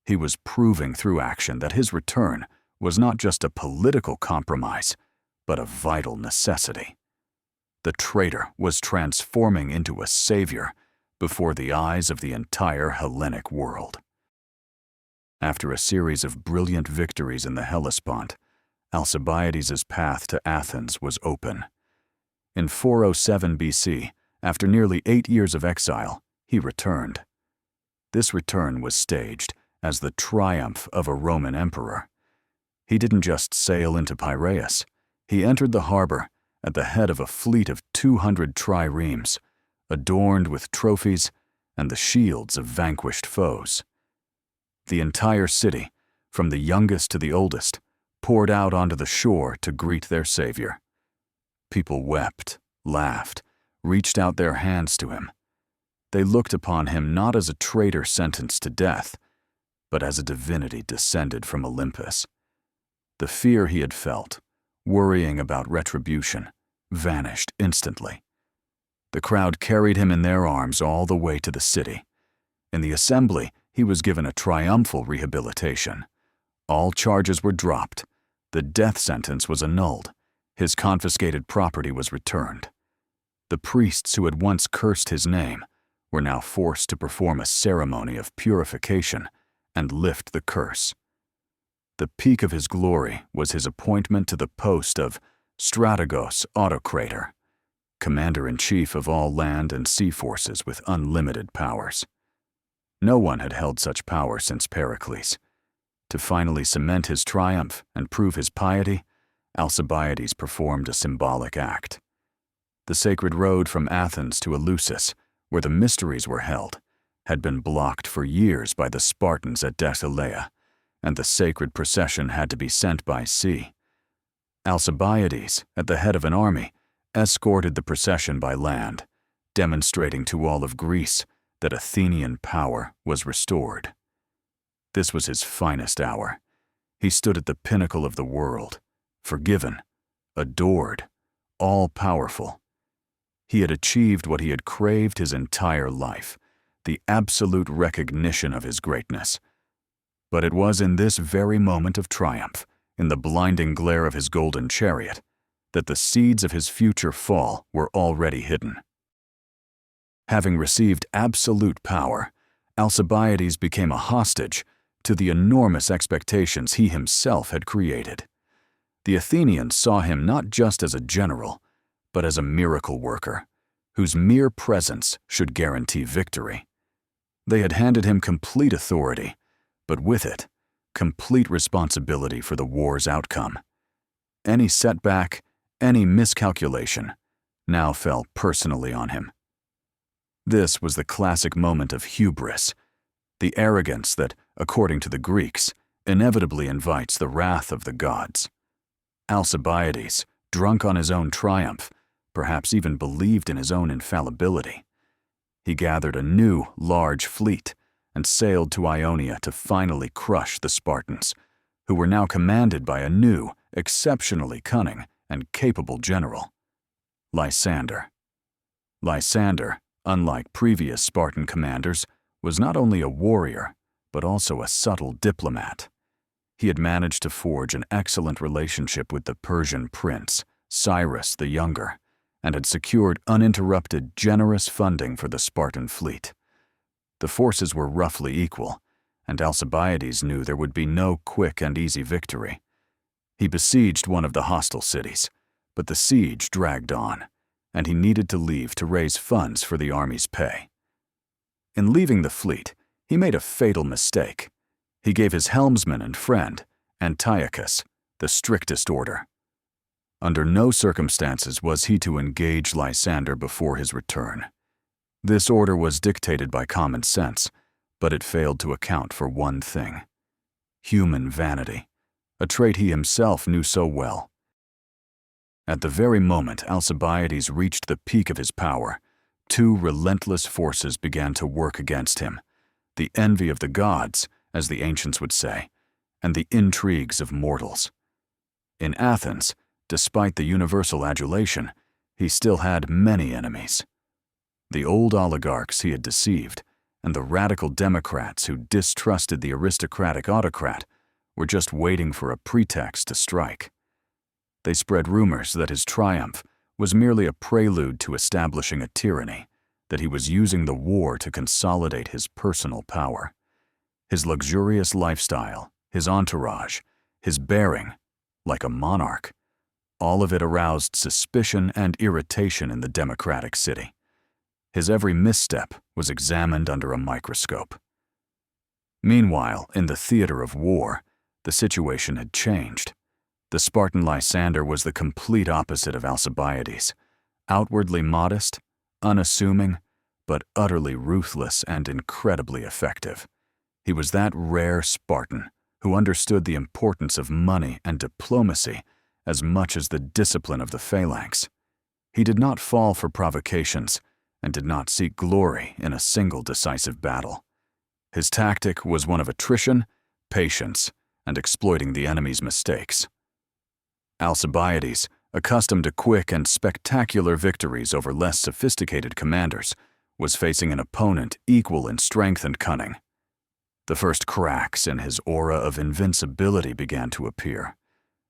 [SPEAKER 1] He was proving through action that his return was not just a political compromise, but a vital necessity. The traitor was transforming into a savior before the eyes of the entire Hellenic world. After a series of brilliant victories in the Hellespont, Alcibiades' path to Athens was open. In 407 BC, after nearly 8 years of exile, he returned. This return was staged as the triumph of a Roman emperor. He didn't just sail into Piraeus. He entered the harbor at the head of a fleet of 200 triremes, adorned with trophies and the shields of vanquished foes. The entire city, from the youngest to the oldest, poured out onto the shore to greet their savior. People wept, laughed, reached out their hands to him. They looked upon him not as a traitor sentenced to death, but as a divinity descended from Olympus. The fear he had felt, worrying about retribution, vanished instantly. The crowd carried him in their arms all the way to the city. In the assembly, he was given a triumphal rehabilitation. All charges were dropped. The death sentence was annulled. His confiscated property was returned. The priests who had once cursed his name were now forced to perform a ceremony of purification and lift the curse. The peak of his glory was his appointment to the post of Strategos Autocrator, commander-in-chief of all land and sea forces with unlimited powers. No one had held such power since Pericles. To finally cement his triumph and prove his piety, Alcibiades performed a symbolic act. The sacred road from Athens to Eleusis, where the mysteries were held, had been blocked for years by the Spartans at Betrayal, and the sacred procession had to be sent by sea. Alcibiades, at the head of an army, escorted the procession by land, demonstrating to all of Greece that Athenian power was restored. This was his finest hour. He stood at the pinnacle of the world, forgiven, adored, all-powerful. He had achieved what he had craved his entire life, the absolute recognition of his greatness. But it was in this very moment of triumph, in the blinding glare of his golden chariot, that the seeds of his future fall were already hidden. Having received absolute power, Alcibiades became a hostage to the enormous expectations he himself had created. The Athenians saw him not just as a general, but as a miracle worker, whose mere presence should guarantee victory. They had handed him complete authority, but with it, complete responsibility for the war's outcome. Any setback, any miscalculation, now fell personally on him. This was the classic moment of hubris, the arrogance that, according to the Greeks, inevitably invites the wrath of the gods. Alcibiades, drunk on his own triumph, perhaps even believed in his own infallibility. He gathered a new, large fleet and sailed to Ionia to finally crush the Spartans, who were now commanded by a new, exceptionally cunning and capable general, Lysander. Lysander, unlike previous Spartan commanders, was not only a warrior, but also a subtle diplomat. He had managed to forge an excellent relationship with the Persian prince, Cyrus the Younger, and had secured uninterrupted, generous funding for the Spartan fleet. The forces were roughly equal, and Alcibiades knew there would be no quick and easy victory. He besieged one of the hostile cities, but the siege dragged on, and he needed to leave to raise funds for the army's pay. In leaving the fleet, he made a fatal mistake. He gave his helmsman and friend, Antiochus, the strictest order. Under no circumstances was he to engage Lysander before his return. This order was dictated by common sense, but it failed to account for one thing: human vanity, a trait he himself knew so well. At the very moment Alcibiades reached the peak of his power, two relentless forces began to work against him: the envy of the gods, as the ancients would say, and the intrigues of mortals. In Athens, despite the universal adulation, he still had many enemies. The old oligarchs he had deceived, and the radical democrats who distrusted the aristocratic autocrat, were just waiting for a pretext to strike. They spread rumors that his triumph was merely a prelude to establishing a tyranny, that he was using the war to consolidate his personal power. His luxurious lifestyle, his entourage, his bearing, like a monarch, all of it aroused suspicion and irritation in the democratic city. His every misstep was examined under a microscope. Meanwhile, in the theater of war, the situation had changed. The Spartan Lysander was the complete opposite of Alcibiades, outwardly modest, unassuming, but utterly ruthless and incredibly effective. He was that rare Spartan who understood the importance of money and diplomacy as much as the discipline of the phalanx. He did not fall for provocations and did not seek glory in a single decisive battle. His tactic was one of attrition, patience, and exploiting the enemy's mistakes. Alcibiades, accustomed to quick and spectacular victories over less sophisticated commanders, was facing an opponent equal in strength and cunning. The first cracks in his aura of invincibility began to appear.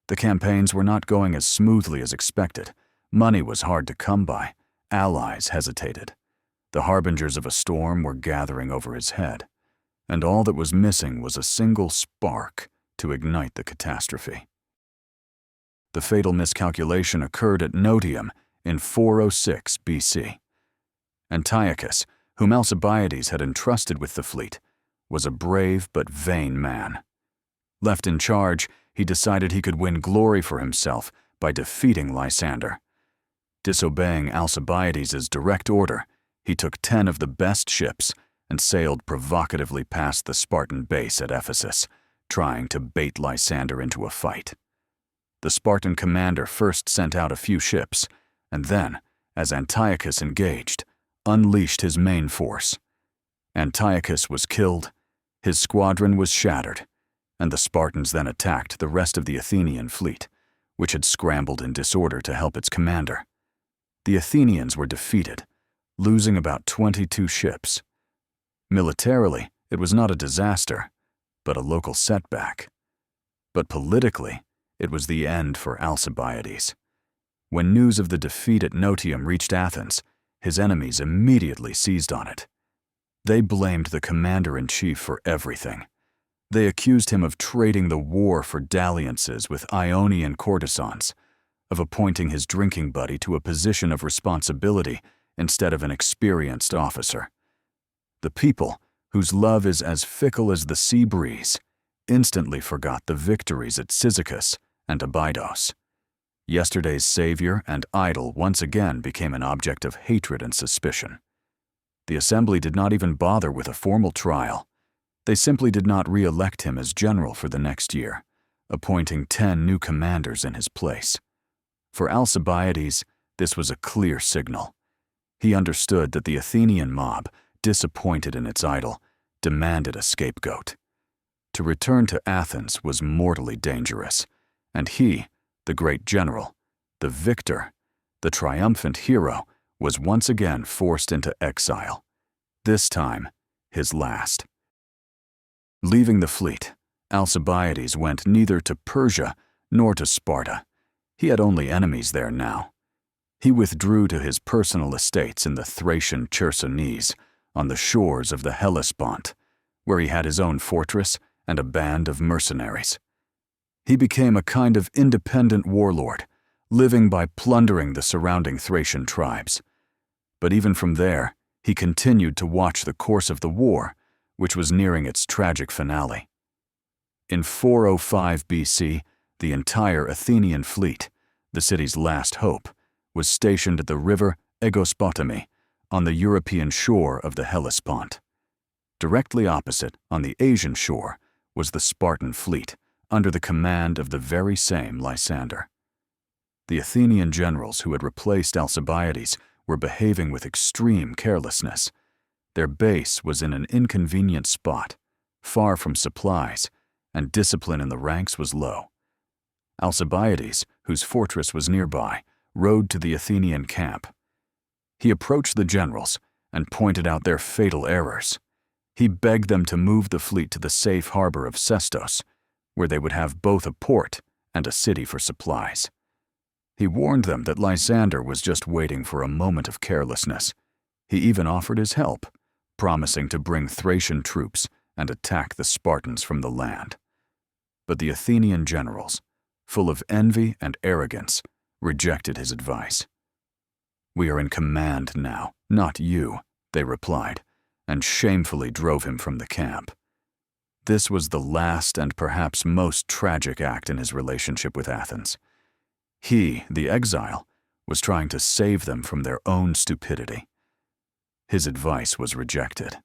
[SPEAKER 1] The campaigns were not going as smoothly as expected. Money was hard to come by. Allies hesitated. The harbingers of a storm were gathering over his head, and all that was missing was a single spark to ignite the catastrophe. The fatal miscalculation occurred at Notium in 406 BC. Antiochus, whom Alcibiades had entrusted with the fleet, was a brave but vain man. Left in charge, he decided he could win glory for himself by defeating Lysander. Disobeying Alcibiades' direct order, he took 10 of the best ships and sailed provocatively past the Spartan base at Ephesus, trying to bait Lysander into a fight. The Spartan commander first sent out a few ships, and then, as Antiochus engaged, unleashed his main force. Antiochus was killed, his squadron was shattered, and the Spartans then attacked the rest of the Athenian fleet, which had scrambled in disorder to help its commander. The Athenians were defeated, losing about 22 ships. Militarily, it was not a disaster, but a local setback. But politically, it was the end for Alcibiades. When news of the defeat at Notium reached Athens, his enemies immediately seized on it. They blamed the commander-in-chief for everything. They accused him of trading the war for dalliances with Ionian courtesans, of appointing his drinking buddy to a position of responsibility instead of an experienced officer. The people, whose love is as fickle as the sea breeze, instantly forgot the victories at Cyzicus and Abydos. Yesterday's savior and idol once again became an object of hatred and suspicion. The assembly did not even bother with a formal trial. They simply did not re-elect him as general for the next year, appointing 10 new commanders in his place. For Alcibiades, this was a clear signal. He understood that the Athenian mob, disappointed in its idol, demanded a scapegoat. To return to Athens was mortally dangerous, and he, the great general, the victor, the triumphant hero, was once again forced into exile, this time his last. Leaving the fleet, Alcibiades went neither to Persia nor to Sparta. He had only enemies there now. He withdrew to his personal estates in the Thracian Chersonese, on the shores of the Hellespont, where he had his own fortress and a band of mercenaries. He became a kind of independent warlord, living by plundering the surrounding Thracian tribes. But even from there, he continued to watch the course of the war, which was nearing its tragic finale. In 405 BC, the entire Athenian fleet, the city's last hope, was stationed at the river Aegospotami, on the European shore of the Hellespont. Directly opposite, on the Asian shore, was the Spartan fleet, under the command of the very same Lysander. The Athenian generals who had replaced Alcibiades were behaving with extreme carelessness. Their base was in an inconvenient spot, far from supplies, and discipline in the ranks was low. Alcibiades, whose fortress was nearby, rode to the Athenian camp. He approached the generals and pointed out their fatal errors. He begged them to move the fleet to the safe harbor of Sestos, where they would have both a port and a city for supplies. He warned them that Lysander was just waiting for a moment of carelessness. He even offered his help, promising to bring Thracian troops and attack the Spartans from the land. But the Athenian generals, full of envy and arrogance, rejected his advice. "We are in command now, not you," they replied, and shamefully drove him from the camp. This was the last and perhaps most tragic act in his relationship with Athens. He, the exile, was trying to save them from their own stupidity. His advice was rejected.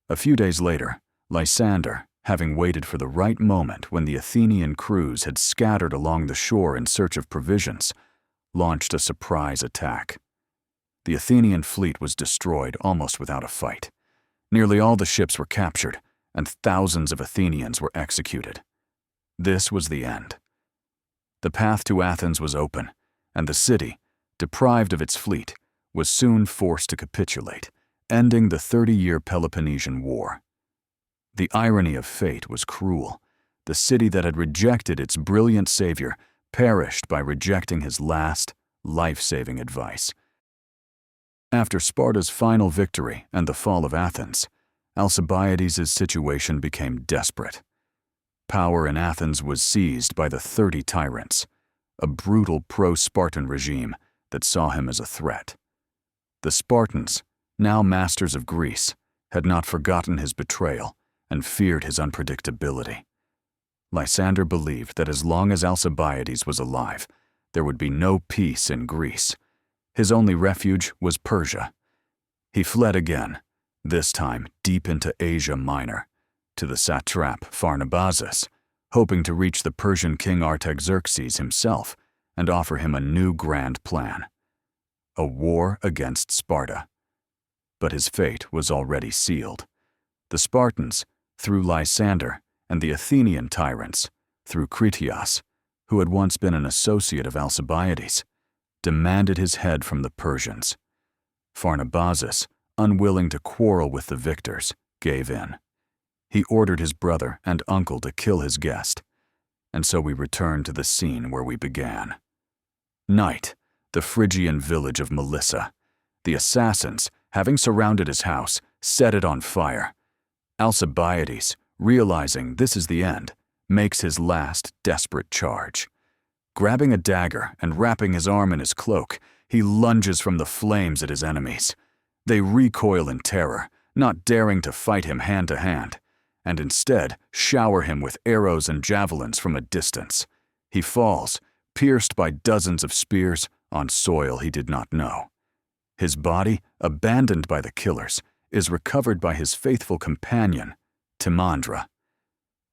[SPEAKER 1] A few days later, Lysander, having waited for the right moment when the Athenian crews had scattered along the shore in search of provisions, launched a surprise attack. The Athenian fleet was destroyed almost without a fight. Nearly all the ships were captured, and thousands of Athenians were executed. This was the end. The path to Athens was open, and the city, deprived of its fleet, was soon forced to capitulate, ending the 30-year Peloponnesian War. The irony of fate was cruel. The city that had rejected its brilliant savior perished by rejecting his last, life-saving advice. After Sparta's final victory and the fall of Athens, Alcibiades' situation became desperate. Power in Athens was seized by the 30 tyrants, a brutal pro-Spartan regime that saw him as a threat. The Spartans, now masters of Greece, had not forgotten his betrayal and feared his unpredictability. Lysander believed that as long as Alcibiades was alive, there would be no peace in Greece. His only refuge was Persia. He fled again, this time deep into Asia Minor, to the satrap Pharnabazus, hoping to reach the Persian king Artaxerxes himself and offer him a new grand plan: a war against Sparta. But his fate was already sealed. The Spartans, through Lysander, and the Athenian tyrants, through Critias, who had once been an associate of Alcibiades, demanded his head from the Persians. Pharnabazus, unwilling to quarrel with the victors, gave in. He ordered his brother and uncle to kill his guest, and so we return to the scene where we began. Night, the Phrygian village of Melissa. The assassins, having surrounded his house, set it on fire. Alcibiades, realizing this is the end, makes his last desperate charge. Grabbing a dagger and wrapping his arm in his cloak, he lunges from the flames at his enemies. They recoil in terror, not daring to fight him hand to hand, and instead shower him with arrows and javelins from a distance. He falls, pierced by dozens of spears, on soil he did not know. His body, abandoned by the killers, is recovered by his faithful companion, Timandra.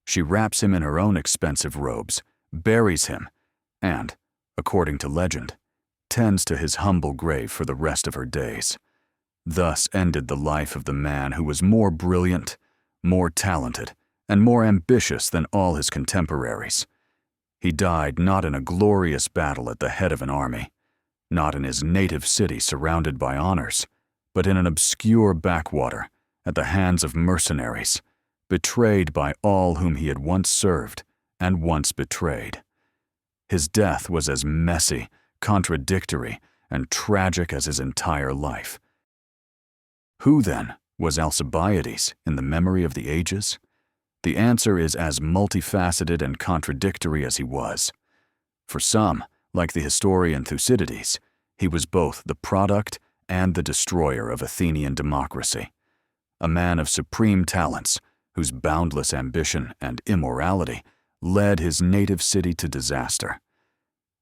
[SPEAKER 1] She wraps him in her own expensive robes, buries him, and, according to legend, tends to his humble grave for the rest of her days. Thus ended the life of the man who was more brilliant, more talented, and more ambitious than all his contemporaries. He died not in a glorious battle at the head of an army, not in his native city surrounded by honors, but in an obscure backwater at the hands of mercenaries, betrayed by all whom he had once served and once betrayed. His death was as messy, contradictory, and tragic as his entire life. Who, then, was Alcibiades in the memory of the ages? The answer is as multifaceted and contradictory as he was. For some, like the historian Thucydides, he was both the product and the destroyer of Athenian democracy, a man of supreme talents whose boundless ambition and immorality led his native city to disaster.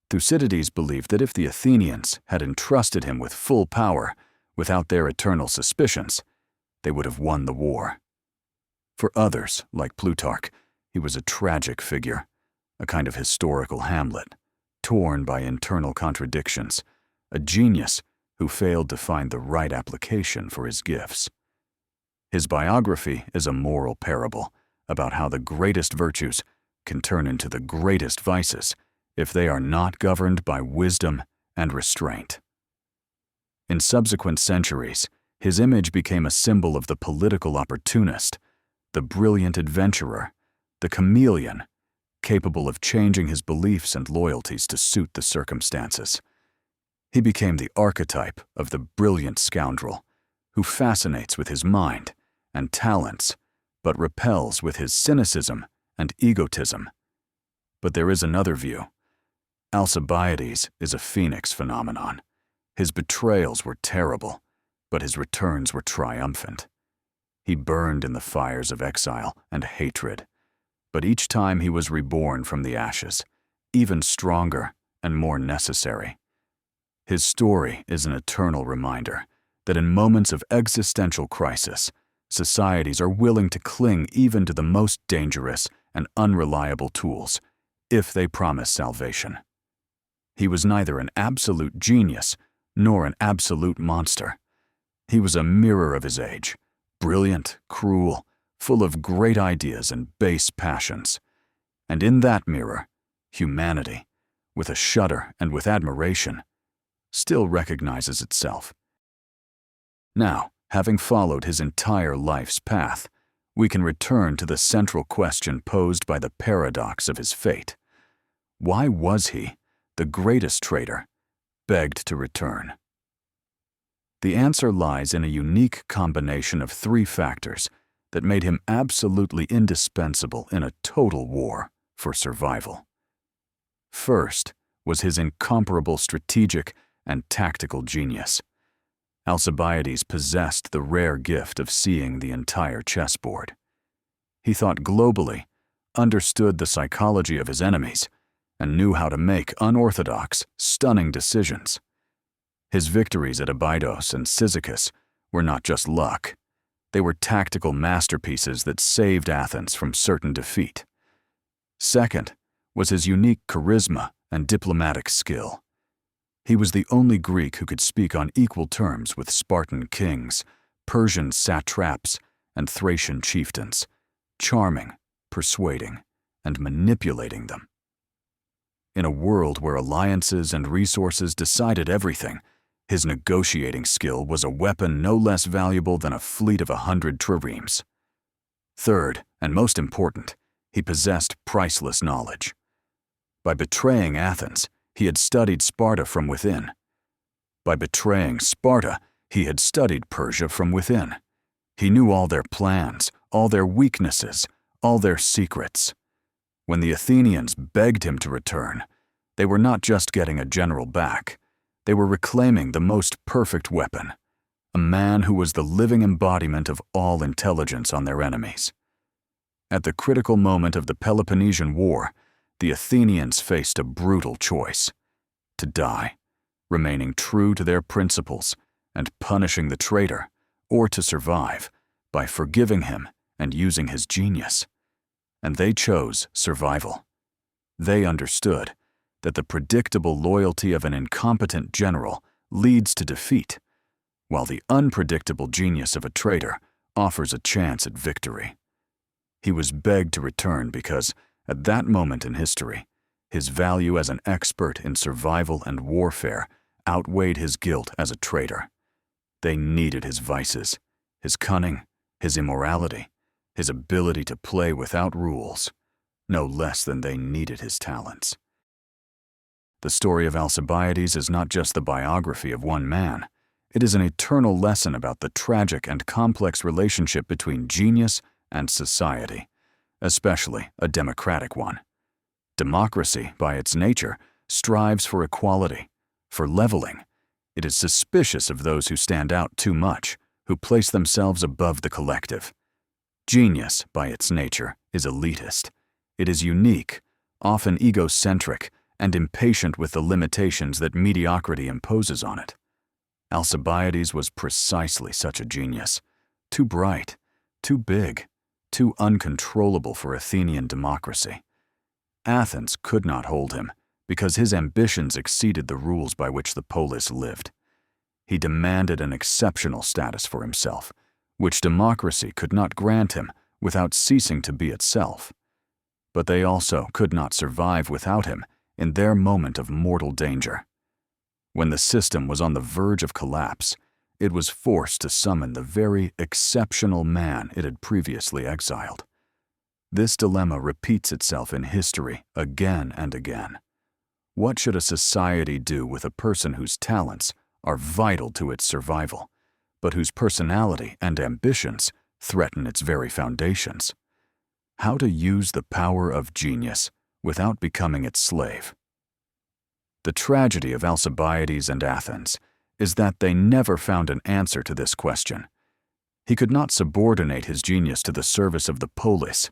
[SPEAKER 1] Thucydides believed that if the Athenians had entrusted him with full power without their eternal suspicions, they would have won the war. For others, like Plutarch, he was a tragic figure, a kind of historical Hamlet, torn by internal contradictions, a genius who failed to find the right application for his gifts. His biography is a moral parable about how the greatest virtues can turn into the greatest vices if they are not governed by wisdom and restraint. In subsequent centuries, his image became a symbol of the political opportunist, the brilliant adventurer, the chameleon, capable of changing his beliefs and loyalties to suit the circumstances. He became the archetype of the brilliant scoundrel who fascinates with his mind and talents, but repels with his cynicism and egotism. But there is another view. Alcibiades is a phoenix phenomenon. His betrayals were terrible, but his returns were triumphant. He burned in the fires of exile and hatred, but each time he was reborn from the ashes, even stronger and more necessary. His story is an eternal reminder that in moments of existential crisis, societies are willing to cling even to the most dangerous and unreliable tools if they promise salvation. He was neither an absolute genius nor an absolute monster. He was a mirror of his age, brilliant, cruel, full of great ideas and base passions. And in that mirror, humanity, with a shudder and with admiration, still recognizes itself. Now, having followed his entire life's path, we can return to the central question posed by the paradox of his fate. Why was he, the greatest traitor, begged to return? The answer lies in a unique combination of three factors that made him absolutely indispensable in a total war for survival. First was his incomparable strategic and tactical genius. Alcibiades possessed the rare gift of seeing the entire chessboard. He thought globally, understood the psychology of his enemies, and knew how to make unorthodox, stunning decisions. His victories at Abydos and Cyzicus were not just luck. They were tactical masterpieces that saved Athens from certain defeat. Second was his unique charisma and diplomatic skill. He was the only Greek who could speak on equal terms with Spartan kings, Persian satraps, and Thracian chieftains, charming, persuading, and manipulating them. In a world where alliances and resources decided everything, his negotiating skill was a weapon no less valuable than a fleet of 100 triremes. Third, and most important, he possessed priceless knowledge. By betraying Athens, he had studied Sparta from within. By betraying Sparta, he had studied Persia from within. He knew all their plans, all their weaknesses, all their secrets. When the Athenians begged him to return, they were not just getting a general back. They were reclaiming the most perfect weapon, a man who was the living embodiment of all intelligence on their enemies. At the critical moment of the Peloponnesian War, the Athenians faced a brutal choice: to die, remaining true to their principles and punishing the traitor, or to survive by forgiving him and using his genius. And they chose survival. They understood that the predictable loyalty of an incompetent general leads to defeat, while the unpredictable genius of a traitor offers a chance at victory. He was begged to return because, at that moment in history, his value as an expert in survival and warfare outweighed his guilt as a traitor. They needed his vices, his cunning, his immorality, his ability to play without rules, no less than they needed his talents. The story of Alcibiades is not just the biography of one man. It is an eternal lesson about the tragic and complex relationship between genius and society, especially a democratic one. Democracy, by its nature, strives for equality, for leveling. It is suspicious of those who stand out too much, who place themselves above the collective. Genius, by its nature, is elitist. It is unique, often egocentric, and impatient with the limitations that mediocrity imposes on it. Alcibiades was precisely such a genius, too bright, too big, too uncontrollable for Athenian democracy. Athens could not hold him because his ambitions exceeded the rules by which the polis lived. He demanded an exceptional status for himself, which democracy could not grant him without ceasing to be itself. But they also could not survive without him in their moment of mortal danger. When the system was on the verge of collapse, it was forced to summon the very exceptional man it had previously exiled. This dilemma repeats itself in history again and again. What should a society do with a person whose talents are vital to its survival, but whose personality and ambitions threaten its very foundations? How to use the power of genius without becoming its slave? The tragedy of Alcibiades and Athens is that they never found an answer to this question. He could not subordinate his genius to the service of the polis,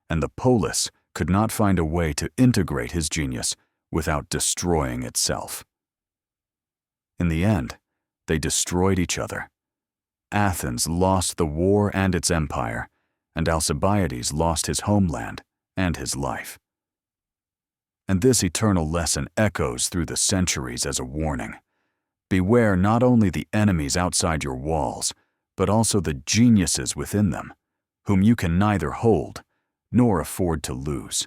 [SPEAKER 1] and the polis could not find a way to integrate his genius without destroying itself. In the end, they destroyed each other. Athens lost the war and its empire, and Alcibiades lost his homeland and his life. And this eternal lesson echoes through the centuries as a warning. Beware not only the enemies outside your walls, but also the geniuses within them, whom you can neither hold nor afford to lose.